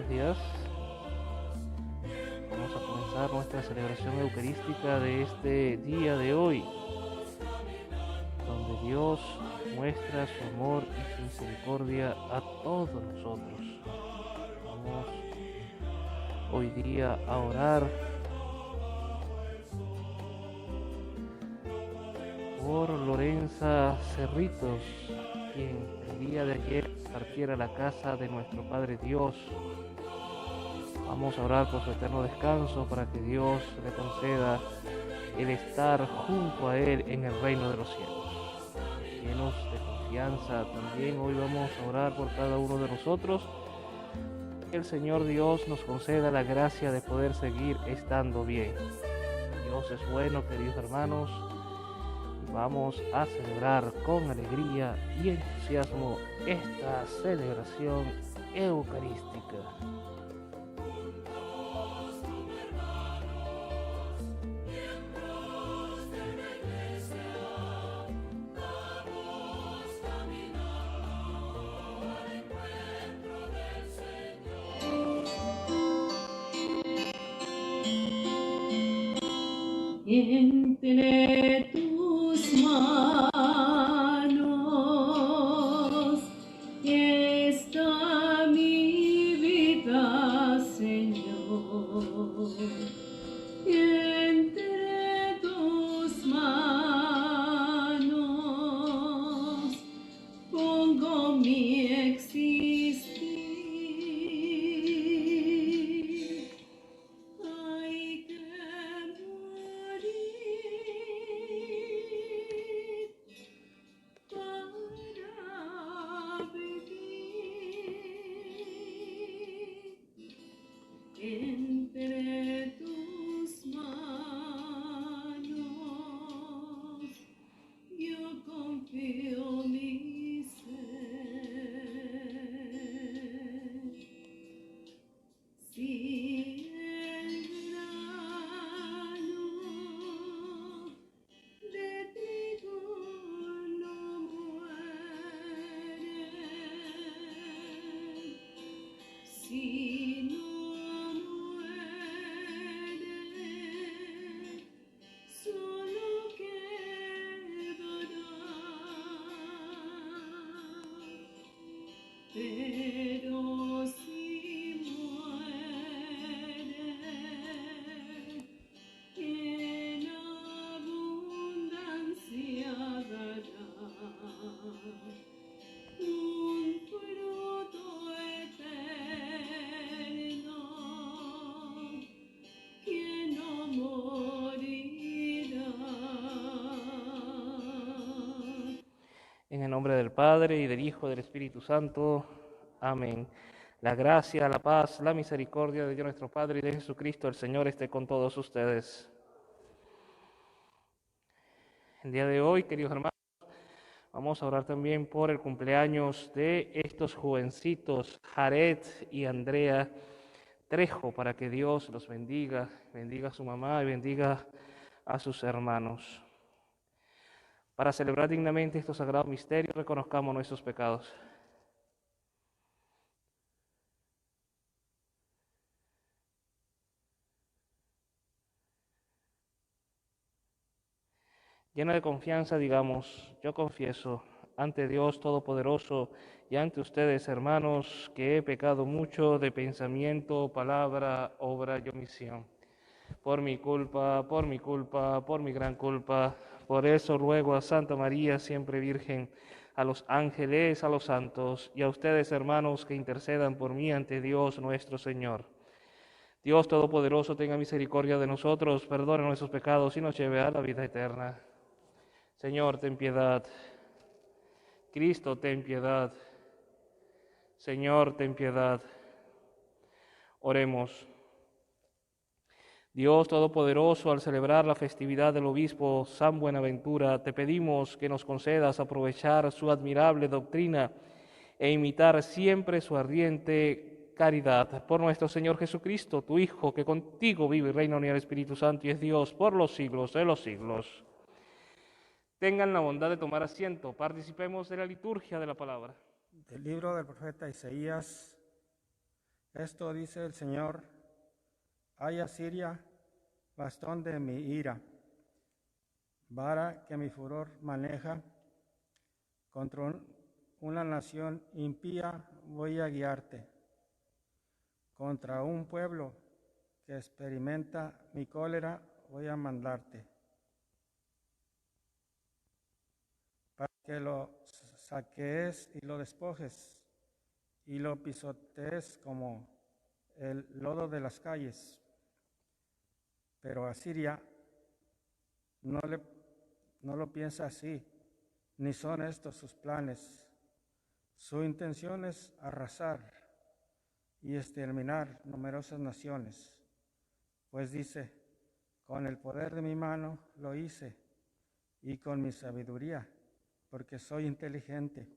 Buenos días. Vamos a comenzar nuestra celebración eucarística de este día de hoy, donde Dios muestra su amor y su misericordia a todos nosotros. Vamos hoy día a orar por Lorenza Cerritos, quien el día de ayer partiera a la casa de nuestro Padre Dios. Vamos a orar por su eterno descanso para que Dios le conceda el estar junto a Él en el reino de los cielos. Llenos de confianza, también hoy vamos a orar por cada uno de nosotros. Que el Señor Dios nos conceda la gracia de poder seguir estando bien. Dios es bueno, queridos hermanos. Vamos a celebrar con alegría y entusiasmo esta celebración eucarística. Entre tus manos está mi vida, Señor. Entre tus manos pongo mi existir. Hay que morir para vivir. Entre tus manos yo confío mi ser. Si el grano de trigo no muere, si no muere, solo quedará. Pero si muere, en abundancia dará un fruto eterno que no morirá. En el nombre del Padre, y del Hijo, y del Espíritu Santo. Amén. La gracia, la paz, la misericordia de Dios nuestro Padre y de Jesucristo el Señor esté con todos ustedes. El día de hoy, queridos hermanos, vamos a orar también por el cumpleaños de estos jovencitos, Jared y Andrea Trejo, para que Dios los bendiga, bendiga a su mamá y bendiga a sus hermanos. Para celebrar dignamente estos sagrados misterios, reconozcamos nuestros pecados. Llena de confianza, digamos, yo confieso ante Dios Todopoderoso y ante ustedes, hermanos, que he pecado mucho de pensamiento, palabra, obra y omisión. Por mi culpa, por mi culpa, por mi gran culpa. Por eso ruego a Santa María, siempre Virgen, a los ángeles, a los santos y a ustedes, hermanos, que intercedan por mí ante Dios nuestro Señor. Dios Todopoderoso, tenga misericordia de nosotros, perdone nuestros pecados y nos lleve a la vida eterna. Señor, ten piedad. Cristo, ten piedad. Señor, ten piedad. Oremos. Dios Todopoderoso, al celebrar la festividad del obispo San Buenaventura, te pedimos que nos concedas aprovechar su admirable doctrina e imitar siempre su ardiente caridad. Por nuestro Señor Jesucristo, tu Hijo, que contigo vive y reina en el Espíritu Santo y es Dios por los siglos de los siglos. Tengan la bondad de tomar asiento. Participemos de la liturgia de la palabra. Del libro del profeta Isaías, Esto dice el Señor: ay Asiria, bastón de mi ira, vara que mi furor maneja, contra una nación impía voy a guiarte, contra un pueblo que experimenta mi cólera voy a mandarte, para que lo saquees y lo despojes, y lo pisotees como el lodo de las calles. Pero Asiria no lo piensa así, ni son estos sus planes. Su intención es arrasar y exterminar numerosas naciones, pues dice: con el poder de mi mano lo hice, y con mi sabiduría, porque soy inteligente.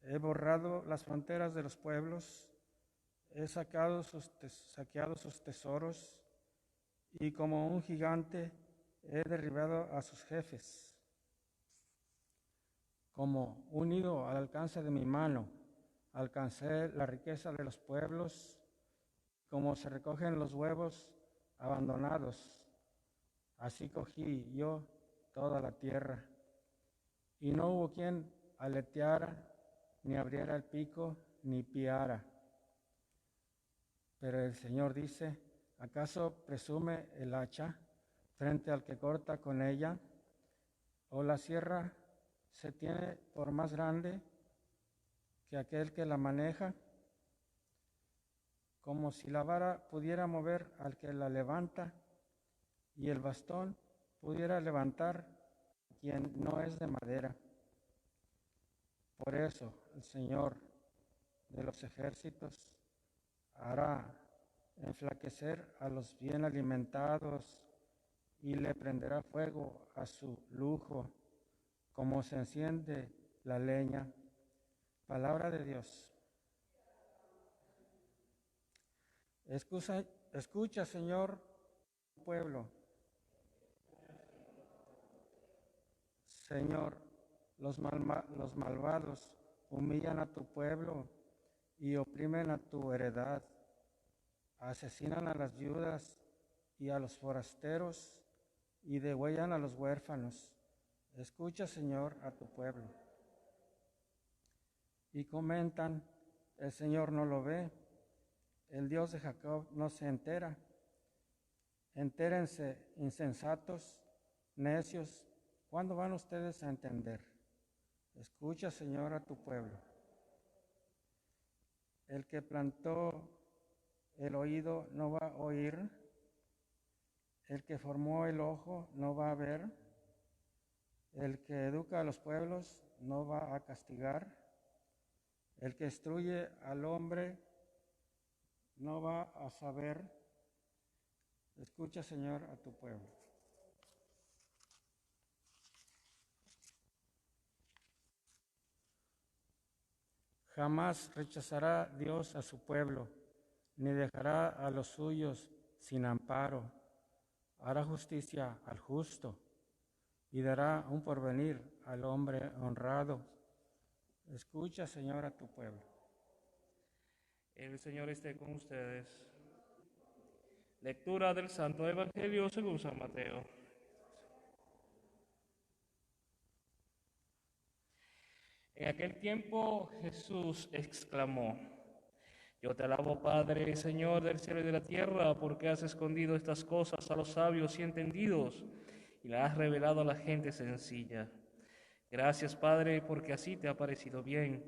He borrado las fronteras de los pueblos, he saqueado sus tesoros, y como un gigante he derribado a sus jefes. Como un nido al alcance de mi mano, alcancé la riqueza de los pueblos, como se recogen los huevos abandonados, así cogí yo toda la tierra. Y no hubo quien aleteara, ni abriera el pico, ni piara. Pero el Señor dice: ¿acaso presume el hacha frente al que corta con ella? ¿O la sierra se tiene por más grande que aquel que la maneja? Como si la vara pudiera mover al que la levanta, y el bastón pudiera levantar a quien no es de madera. Por eso el Señor de los ejércitos hará enflaquecer a los bien alimentados y le prenderá fuego a su lujo, como se enciende la leña. Palabra de Dios. Escucha, Señor, pueblo. Señor, los malvados humillan a tu pueblo y oprimen a tu heredad. Asesinan a las viudas y a los forasteros y degüellan a los huérfanos. Escucha, Señor, a tu pueblo. Y comentan: el Señor no lo ve, el Dios de Jacob no se entera. Entérense, insensatos, necios, ¿cuándo van ustedes a entender? Escucha, Señor, a tu pueblo. El que plantó el oído no va a oír, el que formó el ojo no va a ver, el que educa a los pueblos no va a castigar, el que instruye al hombre no va a saber. Escucha, Señor, a tu pueblo. Jamás rechazará Dios a su pueblo, ni dejará a los suyos sin amparo. Hará justicia al justo y dará un porvenir al hombre honrado. Escucha, Señor, a tu pueblo. El Señor esté con ustedes. Lectura del Santo Evangelio según San Mateo. En aquel tiempo Jesús exclamó: yo te alabo, Padre, Señor del cielo y de la tierra, porque has escondido estas cosas a los sabios y entendidos y las has revelado a la gente sencilla. Gracias, Padre, porque así te ha parecido bien.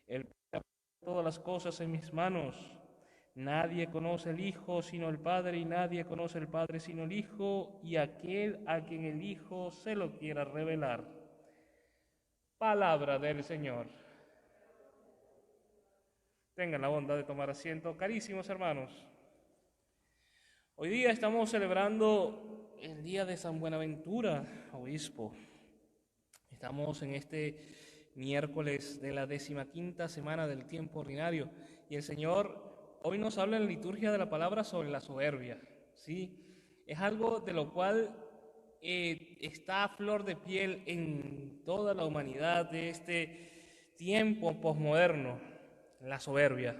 El Padre ha puesto todas las cosas en mis manos. Nadie conoce el Hijo sino el Padre, y nadie conoce el Padre sino el Hijo, y aquel a quien el Hijo se lo quiera revelar. Palabra del Señor. Tengan la bondad de tomar asiento, carísimos hermanos. Hoy día estamos celebrando el día de San Buenaventura, obispo. Estamos en este miércoles de la 15ª semana del tiempo ordinario, y el Señor hoy nos habla en la liturgia de la palabra sobre la soberbia. ¿Sí? Es algo de lo cual está a flor de piel en toda la humanidad de este tiempo posmoderno, la soberbia.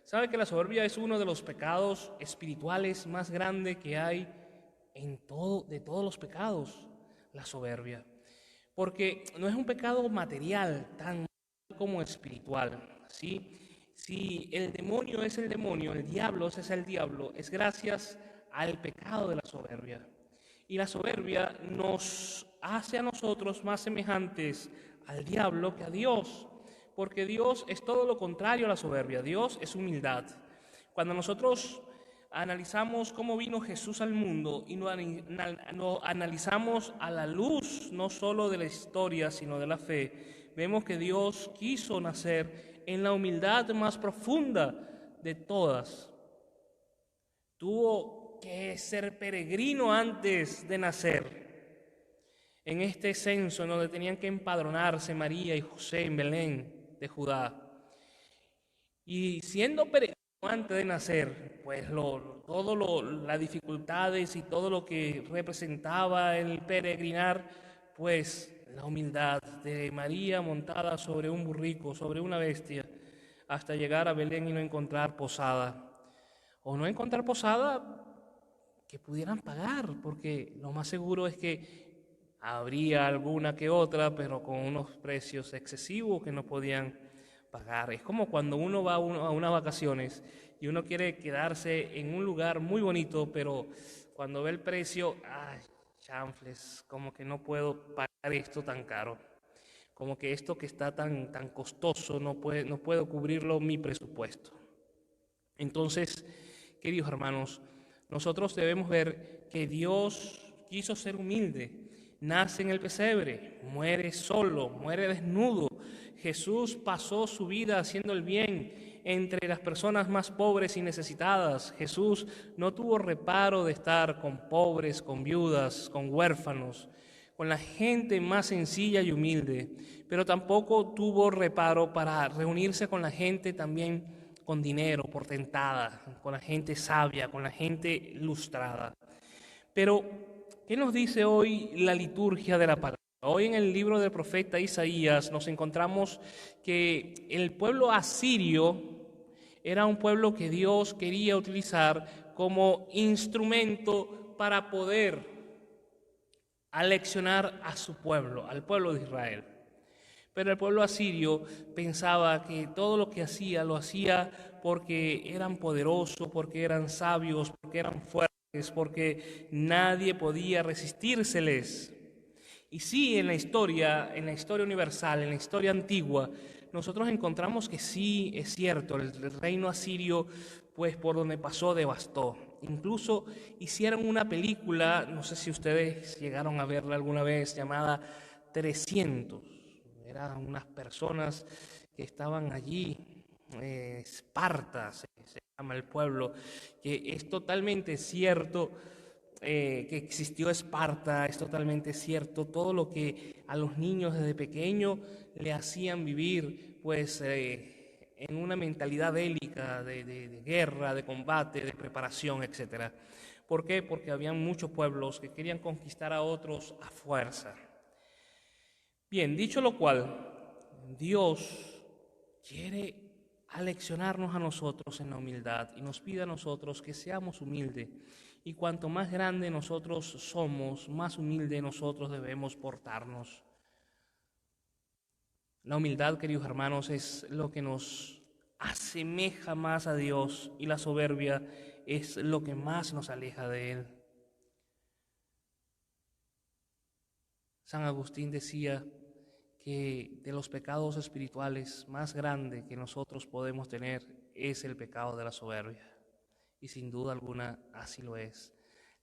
¿Sabe que la soberbia es uno de los pecados espirituales más grandes que hay de todos los pecados? La soberbia. Porque no es un pecado material tan como espiritual, ¿sí? Si el demonio es el demonio, el diablo es el diablo, es gracias al pecado de la soberbia. Y la soberbia nos hace a nosotros más semejantes al diablo que a Dios, porque Dios es todo lo contrario a la soberbia. Dios es humildad. Cuando nosotros analizamos cómo vino Jesús al mundo y lo analizamos a la luz no solo de la historia, sino de la fe, vemos que Dios quiso nacer en la humildad más profunda de todas. Tuvo que ser peregrino antes de nacer. En este censo en donde tenían que empadronarse María y José en Belén de Judá. Y siendo peregrino antes de nacer, pues las dificultades y todo lo que representaba el peregrinar, pues la humildad de María montada sobre un burrico, sobre una bestia, hasta llegar a Belén y no encontrar posada. O no encontrar posada que pudieran pagar, porque lo más seguro es que habría alguna que otra, pero con unos precios excesivos que no podían pagar. Es como cuando uno va a unas vacaciones y uno quiere quedarse en un lugar muy bonito, pero cuando ve el precio, ay, chanfles, como que no puedo pagar esto tan caro. Como que esto que está tan costoso no puedo cubrirlo mi presupuesto. Entonces, queridos hermanos, nosotros debemos ver que Dios quiso ser humilde, nace en el pesebre, muere solo, muere desnudo. Jesús pasó su vida haciendo el bien entre las personas más pobres y necesitadas. Jesús no tuvo reparo de estar con pobres, con viudas, con huérfanos, con la gente más sencilla y humilde, pero tampoco tuvo reparo para reunirse con la gente también con dinero, portentada, con la gente sabia, con la gente ilustrada. Pero, ¿qué nos dice hoy la liturgia de la palabra? Hoy en el libro del profeta Isaías nos encontramos que el pueblo asirio era un pueblo que Dios quería utilizar como instrumento para poder aleccionar a su pueblo, al pueblo de Israel. Pero el pueblo asirio pensaba que todo lo que hacía lo hacía porque eran poderosos, porque eran sabios, porque eran fuertes, porque nadie podía resistírseles. Y sí, en la historia universal, en la historia antigua, nosotros encontramos que sí, es cierto, el reino asirio, pues por donde pasó, devastó. Incluso hicieron una película, no sé si ustedes llegaron a verla alguna vez, llamada 300. Eran unas personas que estaban allí, Esparta se llama el pueblo, que es totalmente cierto que existió Esparta, es totalmente cierto todo lo que a los niños desde pequeño le hacían vivir, pues en una mentalidad bélica, de guerra, de combate, de preparación, etc. ¿Por qué? Porque habían muchos pueblos que querían conquistar a otros a fuerza. Bien, dicho lo cual, Dios quiere aleccionarnos a nosotros en la humildad y nos pide a nosotros que seamos humildes. Y cuanto más grande nosotros somos, más humilde nosotros debemos portarnos. La humildad, queridos hermanos, es lo que nos asemeja más a Dios y la soberbia es lo que más nos aleja de Él. San Agustín decía que de los pecados espirituales más grandes que nosotros podemos tener es el pecado de la soberbia. Y sin duda alguna así lo es.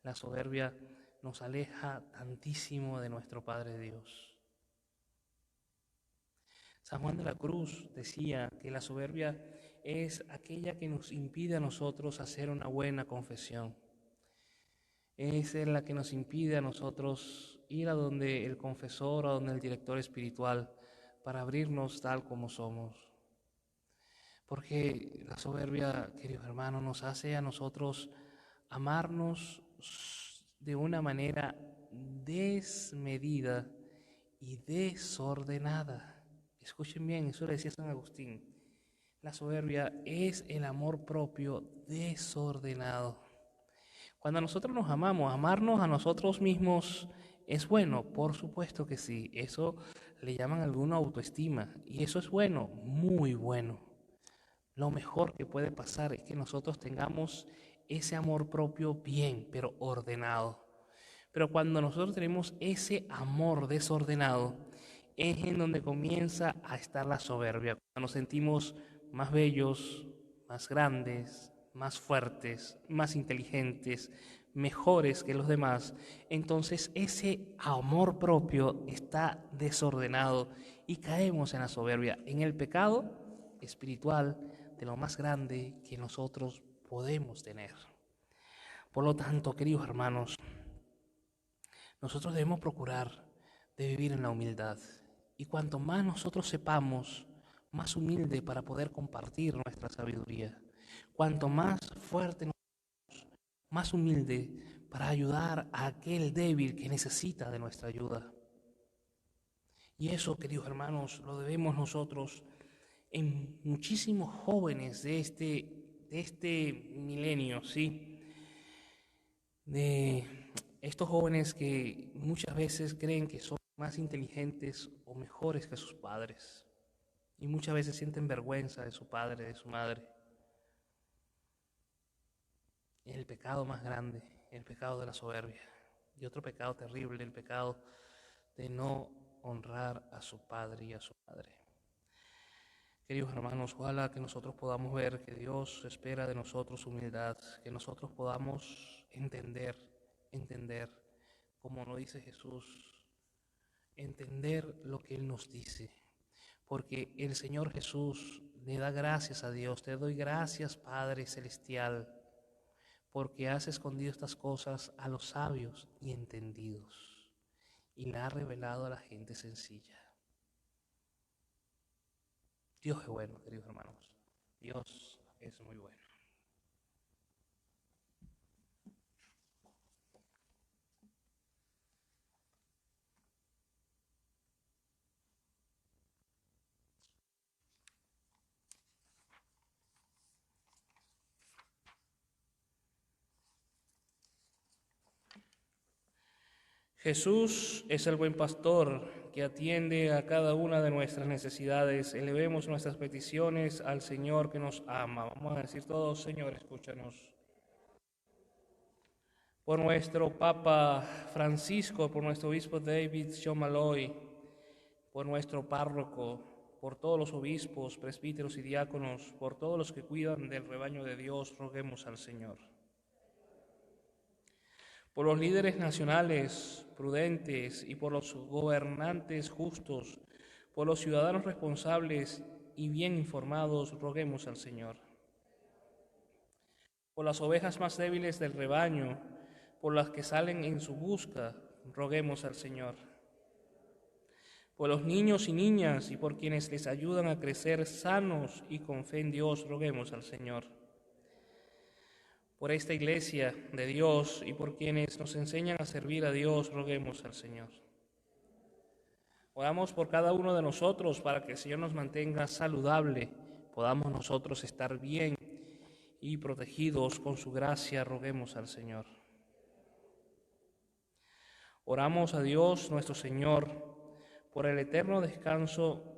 La soberbia nos aleja tantísimo de nuestro Padre Dios. San Juan de la Cruz decía que la soberbia es aquella que nos impide a nosotros hacer una buena confesión. Es la que nos impide a nosotros ir a donde el confesor, a donde el director espiritual, para abrirnos tal como somos. Porque la soberbia, queridos hermanos, nos hace a nosotros amarnos de una manera desmedida y desordenada. Escuchen bien, eso le decía San Agustín. La soberbia es el amor propio desordenado. Cuando nosotros nos amamos, amarnos a nosotros mismos es bueno, por supuesto que sí. Eso le llaman alguna autoestima y eso es bueno, muy bueno. Lo mejor que puede pasar es que nosotros tengamos ese amor propio bien, pero ordenado. Pero cuando nosotros tenemos ese amor desordenado, es en donde comienza a estar la soberbia. Cuando nos sentimos más bellos, más grandes, más fuertes, más inteligentes, mejores que los demás, entonces ese amor propio está desordenado y caemos en la soberbia, en el pecado espiritual de lo más grande que nosotros podemos tener. Por lo tanto, queridos hermanos, nosotros debemos procurar de vivir en la humildad. Y cuanto más nosotros sepamos, más humilde para poder compartir nuestra sabiduría. Cuanto más fuerte, más humilde para ayudar a aquel débil que necesita de nuestra ayuda. Y eso, queridos hermanos, lo debemos nosotros en muchísimos jóvenes de este milenio, ¿sí? De estos jóvenes que muchas veces creen que son más inteligentes o mejores que sus padres y muchas veces sienten vergüenza de su padre, de su madre. El pecado más grande, el pecado de la soberbia, y otro pecado terrible, el pecado de no honrar a su padre y a su madre. Queridos hermanos, ojalá que nosotros podamos ver que Dios espera de nosotros humildad, que nosotros podamos entender, como nos dice Jesús, entender lo que Él nos dice. Porque el Señor Jesús le da gracias a Dios. Te doy gracias, Padre Celestial, porque has escondido estas cosas a los sabios y entendidos y la ha revelado a la gente sencilla. Dios es bueno, queridos hermanos. Dios es muy bueno. Jesús es el buen pastor que atiende a cada una de nuestras necesidades. Elevemos nuestras peticiones al Señor que nos ama. Vamos a decir todos: Señor, escúchanos. Por nuestro Papa Francisco, por nuestro obispo David Shomaloy, por nuestro párroco, por todos los obispos, presbíteros y diáconos, por todos los que cuidan del rebaño de Dios, roguemos al Señor. Por los líderes nacionales prudentes y por los gobernantes justos, por los ciudadanos responsables y bien informados, roguemos al Señor. Por las ovejas más débiles del rebaño, por las que salen en su busca, roguemos al Señor. Por los niños y niñas y por quienes les ayudan a crecer sanos y con fe en Dios, roguemos al Señor. Por esta iglesia de Dios y por quienes nos enseñan a servir a Dios, roguemos al Señor. Oramos por cada uno de nosotros para que el Señor nos mantenga saludable, podamos nosotros estar bien y protegidos con su gracia, roguemos al Señor. Oramos a Dios nuestro Señor por el eterno descanso.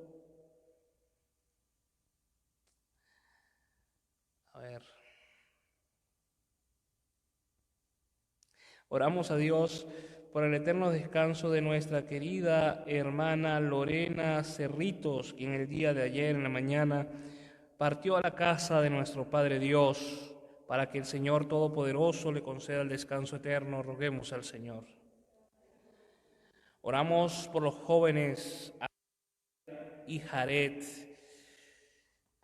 Oramos a Dios por el eterno descanso de nuestra querida hermana Lorena Cerritos, quien el día de ayer en la mañana partió a la casa de nuestro Padre Dios, para que el Señor Todopoderoso le conceda el descanso eterno. Roguemos al Señor. Oramos por los jóvenes y Jared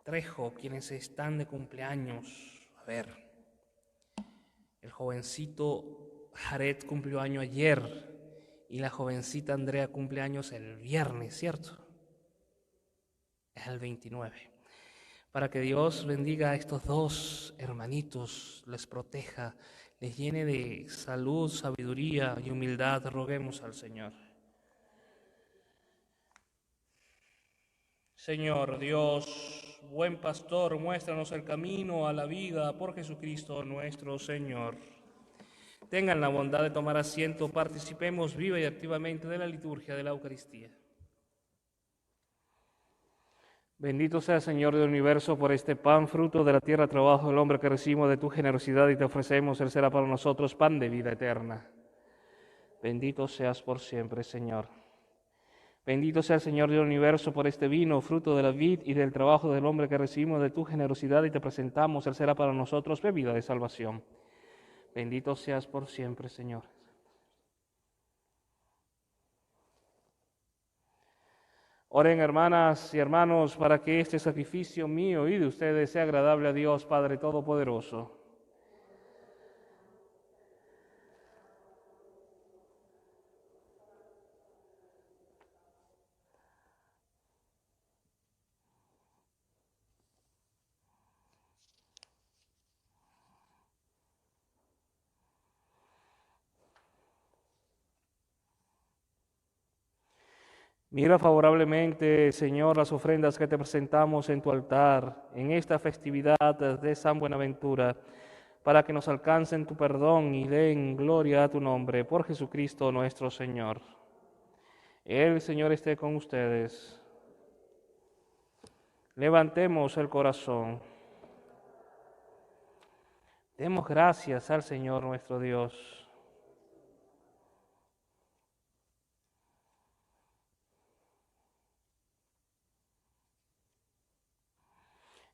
Trejo, quienes están de cumpleaños. El jovencito Jared cumplió año ayer y la jovencita Andrea cumple años el viernes, ¿cierto? Es el 29. Para que Dios bendiga a estos dos hermanitos, les proteja, les llene de salud, sabiduría y humildad, roguemos al Señor. Señor Dios, buen pastor, muéstranos el camino a la vida por Jesucristo nuestro Señor. Tengan la bondad de tomar asiento, participemos viva y activamente de la liturgia de la Eucaristía. Bendito sea, Señor del universo, por este pan, fruto de la tierra, trabajo del hombre que recibimos de tu generosidad y te ofrecemos, Él será para nosotros pan de vida eterna. Bendito seas por siempre, Señor. Bendito sea el Señor del universo por este vino, fruto de la vid y del trabajo del hombre que recibimos de tu generosidad y te presentamos, Él será para nosotros bebida de salvación. Bendito seas por siempre, Señor. Oren, hermanas y hermanos, para que este sacrificio mío y de ustedes sea agradable a Dios Padre Todopoderoso. Mira favorablemente, Señor, las ofrendas que te presentamos en tu altar, en esta festividad de San Buenaventura, para que nos alcancen tu perdón y den gloria a tu nombre, por Jesucristo nuestro Señor. El Señor esté con ustedes. Levantemos el corazón. Demos gracias al Señor nuestro Dios.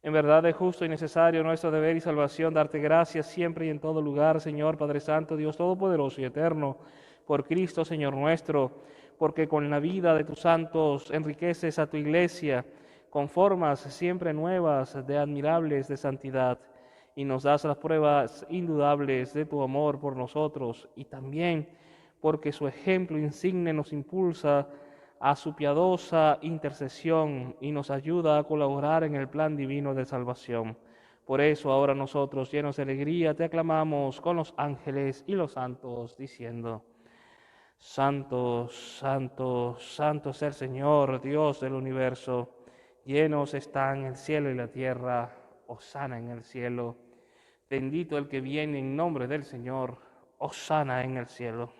En verdad es justo y necesario nuestro deber y salvación darte gracias siempre y en todo lugar, Señor Padre Santo, Dios Todopoderoso y Eterno, por Cristo, Señor nuestro, porque con la vida de tus santos enriqueces a tu iglesia con formas siempre nuevas de admirables de santidad y nos das las pruebas indudables de tu amor por nosotros y también porque su ejemplo insigne nos impulsa a su piadosa intercesión y nos ayuda a colaborar en el plan divino de salvación. Por eso ahora nosotros, llenos de alegría, te aclamamos con los ángeles y los santos, diciendo: Santo, santo, santo es el Señor, Dios del universo. Llenos están el cielo y la tierra, hosana en el cielo. Bendito el que viene en nombre del Señor, hosana en el cielo.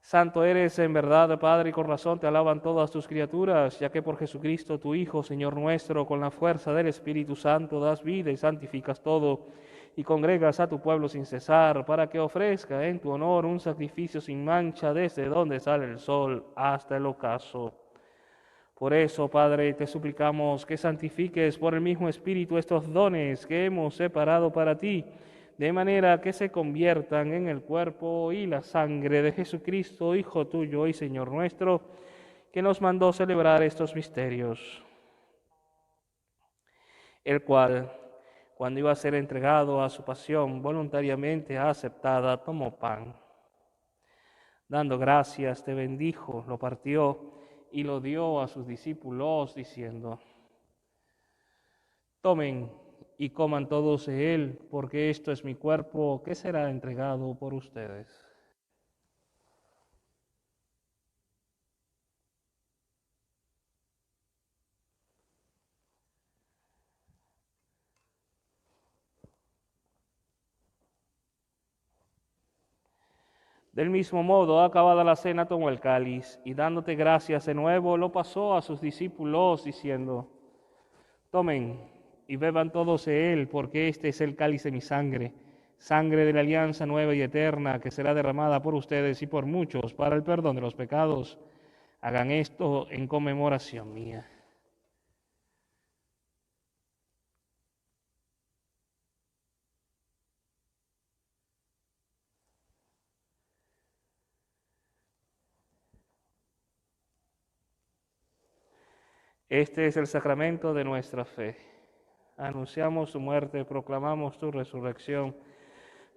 Santo eres en verdad, Padre, y con razón te alaban todas tus criaturas, ya que por Jesucristo, tu Hijo, Señor nuestro, con la fuerza del Espíritu Santo das vida y santificas todo, y congregas a tu pueblo sin cesar, para que ofrezca en tu honor un sacrificio sin mancha desde donde sale el sol hasta el ocaso. Por eso, Padre, te suplicamos que santifiques por el mismo Espíritu estos dones que hemos separado para ti, de manera que se conviertan en el cuerpo y la sangre de Jesucristo, Hijo tuyo y Señor nuestro, que nos mandó celebrar estos misterios, el cual, cuando iba a ser entregado a su pasión voluntariamente aceptada, tomó pan. Dando gracias, te bendijo, lo partió y lo dio a sus discípulos, diciendo: Tomen y coman todos de él, porque esto es mi cuerpo que será entregado por ustedes. Del mismo modo, acabada la cena, tomó el cáliz y dándote gracias de nuevo, lo pasó a sus discípulos, diciendo: Tomen y beban todos de él, porque este es el cáliz de mi sangre, sangre de la alianza nueva y eterna, que será derramada por ustedes y por muchos para el perdón de los pecados. Hagan esto en conmemoración mía. Este es el sacramento de nuestra fe. Anunciamos tu muerte, proclamamos tu resurrección.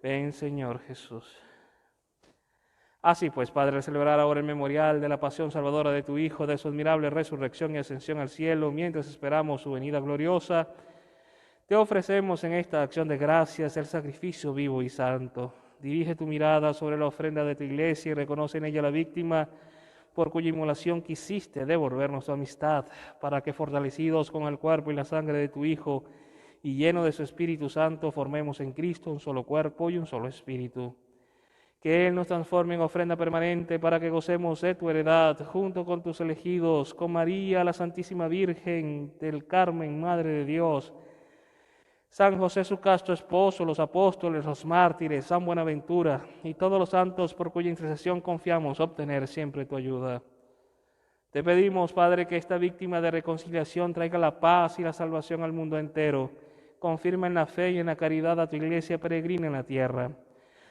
Ven, Señor Jesús. Así pues, Padre, al celebrar ahora el memorial de la pasión salvadora de tu Hijo, de su admirable resurrección y ascensión al cielo, mientras esperamos su venida gloriosa, te ofrecemos en esta acción de gracias el sacrificio vivo y santo. Dirige tu mirada sobre la ofrenda de tu iglesia y reconoce en ella la víctima por cuya inmolación quisiste devolvernos tu amistad, para que fortalecidos con el cuerpo y la sangre de tu Hijo, y lleno de su Espíritu Santo, formemos en Cristo un solo cuerpo y un solo espíritu. Que Él nos transforme en ofrenda permanente para que gocemos de tu heredad, junto con tus elegidos, con María, la Santísima Virgen del Carmen, Madre de Dios, San José su casto esposo, los apóstoles, los mártires, San Buenaventura y todos los santos por cuya intercesión confiamos obtener siempre tu ayuda. Te pedimos, Padre, que esta víctima de reconciliación traiga la paz y la salvación al mundo entero. Confirma en la fe y en la caridad a tu iglesia peregrina en la tierra.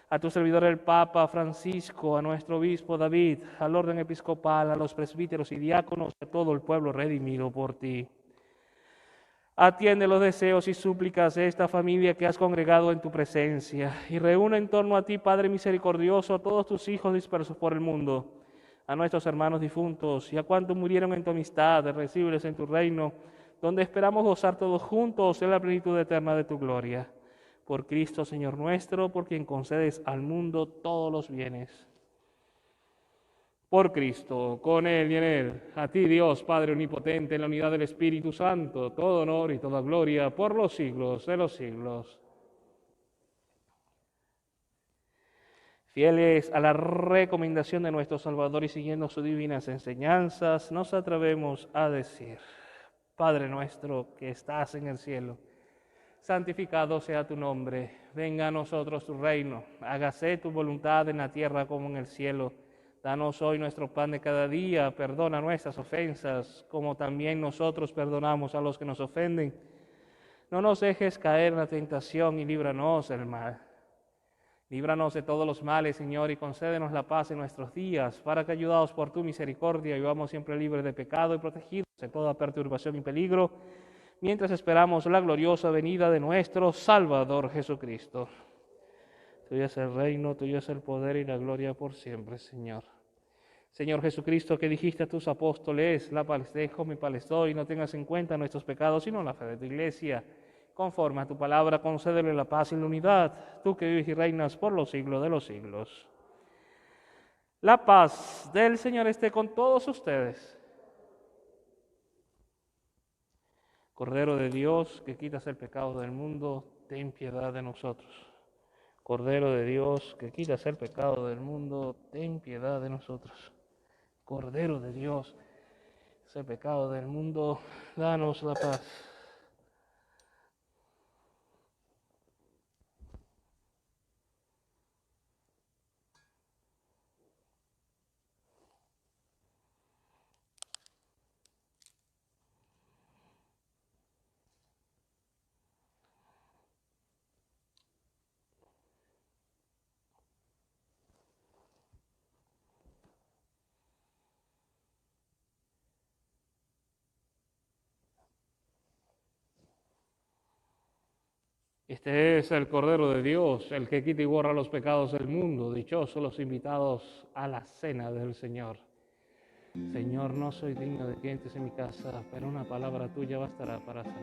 A tu servidor el Papa Francisco, a nuestro obispo David, al orden episcopal, a los presbíteros y diáconos, a todo el pueblo redimido por ti. Atiende los deseos y súplicas de esta familia que has congregado en tu presencia y reúne en torno a ti, Padre misericordioso, a todos tus hijos dispersos por el mundo, a nuestros hermanos difuntos y a cuantos murieron en tu amistad, recíbeles en tu reino, donde esperamos gozar todos juntos en la plenitud eterna de tu gloria. Por Cristo, Señor nuestro, por quien concedes al mundo todos los bienes. Por Cristo, con Él y en Él, a ti Dios, Padre omnipotente, en la unidad del Espíritu Santo, todo honor y toda gloria por los siglos de los siglos. Fieles a la recomendación de nuestro Salvador y siguiendo sus divinas enseñanzas, nos atrevemos a decir: Padre nuestro que estás en el cielo, santificado sea tu nombre, venga a nosotros tu reino, hágase tu voluntad en la tierra como en el cielo. Danos hoy nuestro pan de cada día, perdona nuestras ofensas, como también nosotros perdonamos a los que nos ofenden. No nos dejes caer en la tentación y líbranos del mal. Líbranos de todos los males, Señor, y concédenos la paz en nuestros días, para que, ayudados por tu misericordia, vivamos siempre libres de pecado y protegidos de toda perturbación y peligro, mientras esperamos la gloriosa venida de nuestro Salvador Jesucristo. Tuyo es el reino, tuyo es el poder y la gloria por siempre, Señor. Señor Jesucristo, que dijiste a tus apóstoles: la paz les dejo, mi paz les doy, no tengas en cuenta nuestros pecados, sino la fe de tu iglesia. Conforme a tu palabra, concédele la paz y la unidad, tú que vives y reinas por los siglos de los siglos. La paz del Señor esté con todos ustedes. Cordero de Dios, que quitas el pecado del mundo, ten piedad de nosotros. Cordero de Dios, que quitas el pecado del mundo, ten piedad de nosotros. Cordero de Dios, ese pecado del mundo, danos la paz. Este es el Cordero de Dios, el que quita y borra los pecados del mundo. Dichosos los invitados a la cena del Señor. Señor, no soy digno de que entres en mi casa, pero una palabra tuya bastará para sanar.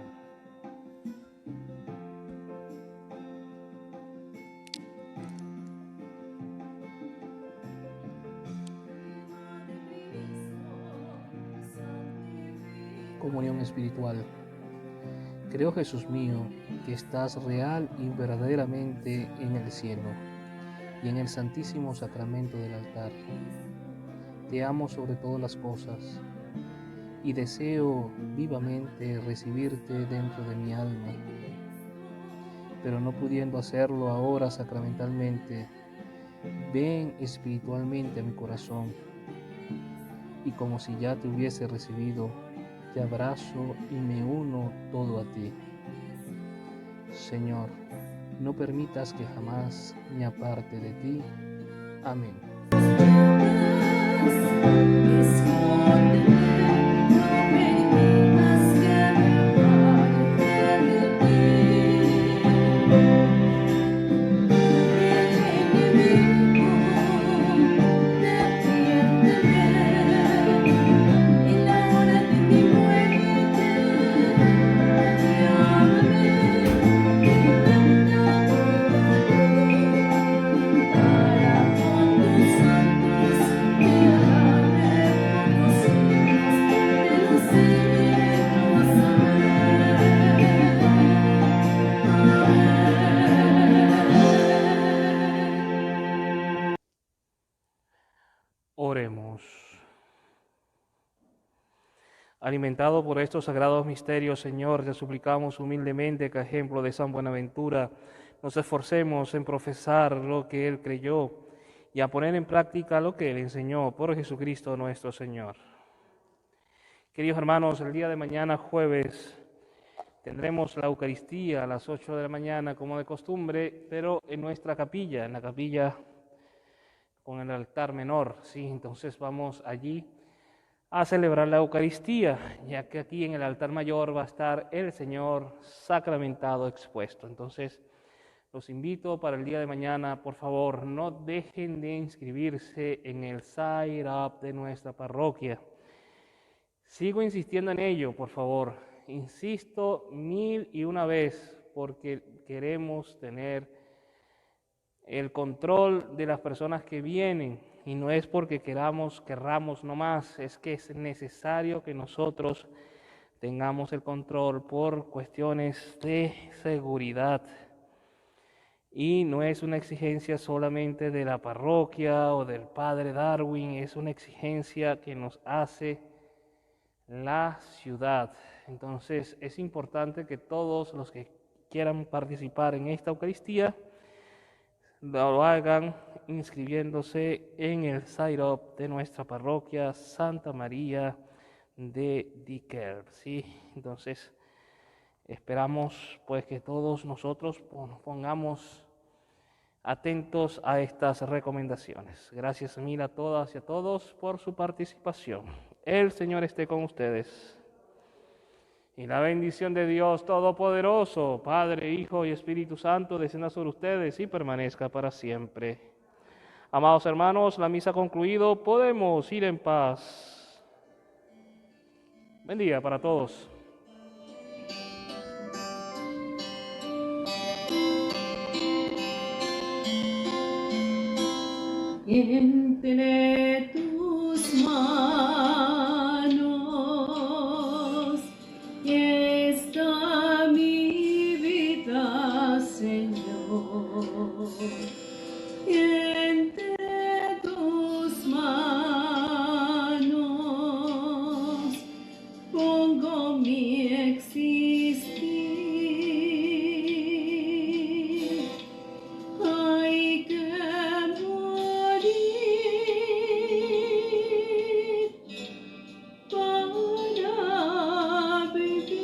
Comunión espiritual. Creo, Jesús mío, que estás real y verdaderamente en el cielo y en el santísimo sacramento del altar. Te amo sobre todas las cosas y deseo vivamente recibirte dentro de mi alma, pero no pudiendo hacerlo ahora sacramentalmente, ven espiritualmente a mi corazón y como si ya te hubiese recibido, te abrazo y me uno todo a ti. Señor, no permitas que jamás me aparte de ti. Amén. Alimentado por estos sagrados misterios, Señor, te suplicamos humildemente que, a ejemplo de San Buenaventura, nos esforcemos en profesar lo que Él creyó y a poner en práctica lo que Él enseñó por Jesucristo nuestro Señor. Queridos hermanos, el día de mañana, jueves, tendremos la Eucaristía a las 8 de la mañana, como de costumbre, pero en nuestra capilla, en la capilla con el altar menor, ¿sí? Entonces vamos allí a celebrar la Eucaristía, ya que aquí en el altar mayor va a estar el Señor sacramentado expuesto. Entonces, los invito para el día de mañana, por favor, no dejen de inscribirse en el Sign Up de nuestra parroquia. Sigo insistiendo en ello, por favor. Insisto 1001 vez, porque queremos tener el control de las personas que vienen, y no es porque querramos nomás, es que es necesario que nosotros tengamos el control por cuestiones de seguridad. Y no es una exigencia solamente de la parroquia o del padre Darwin, es una exigencia que nos hace la ciudad. Entonces es importante que todos los que quieran participar en esta Eucaristía lo hagan inscribiéndose en el Sign Up de nuestra parroquia Santa María de Diker, ¿sí? Entonces esperamos pues que todos nosotros pongamos atentos a estas recomendaciones. Gracias mil a todas y a todos por su participación. El Señor esté con ustedes. Y la bendición de Dios Todopoderoso, Padre, Hijo y Espíritu Santo, descienda sobre ustedes y permanezca para siempre. Amados hermanos, la misa ha concluido. Podemos ir en paz. Buen día para todos. Entre tus manos está mi vida, Señor. Entre tus manos pongo mi existir. Hay que morir para vivir.